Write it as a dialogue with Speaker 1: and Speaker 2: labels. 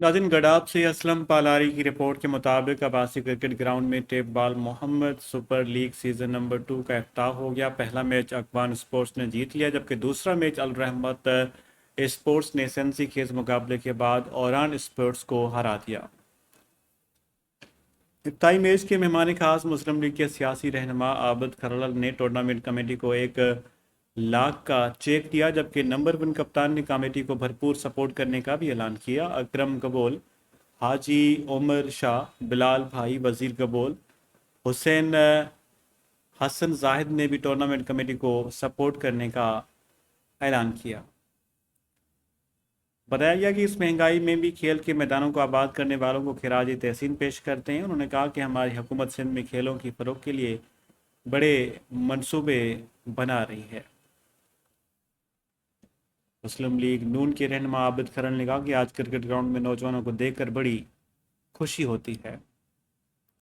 Speaker 1: ناظرین، گڈاب سے اسلم پالاری کی رپورٹ کے مطابق عباسی کرکٹ گراؤنڈ میں ٹیپ بال محمد سپر لیگ سیزن نمبر 2 کا افتتاح ہو گیا۔ پہلا میچ اکبان اسپورٹس نے جیت لیا، جبکہ دوسرا میچ الرحمت اسپورٹس نے سنسی خیز مقابلے کے بعد اوران اسپورٹس کو ہرا دیا۔ افتتاحی میچ کے مہمان خاص مسلم لیگ کے سیاسی رہنما عابد کھرلل نے ٹورنامنٹ کمیٹی کو 1 لاکھ کا چیک دیا، جبکہ نمبر 1 کپتان نے کمیٹی کو بھرپور سپورٹ کرنے کا بھی اعلان کیا۔ اکرم گبول، حاجی عمر شاہ، بلال بھائی، وزیر گبول، حسین حسن زاہد نے بھی ٹورنامنٹ کمیٹی کو سپورٹ کرنے کا اعلان کیا۔ بتایا گیا کہ اس مہنگائی میں بھی کھیل کے میدانوں کو آباد کرنے والوں کو خراج تحسین پیش کرتے ہیں۔ انہوں نے کہا کہ ہماری حکومت سندھ میں کھیلوں کی فروغ کے لیے بڑے منصوبے بنا رہی ہے۔ مسلم لیگ نون کے رہنما عابد کھرل نے کہا کہ آج کرکٹ گراؤنڈ میں نوجوانوں کو دیکھ کر بڑی خوشی ہوتی ہے۔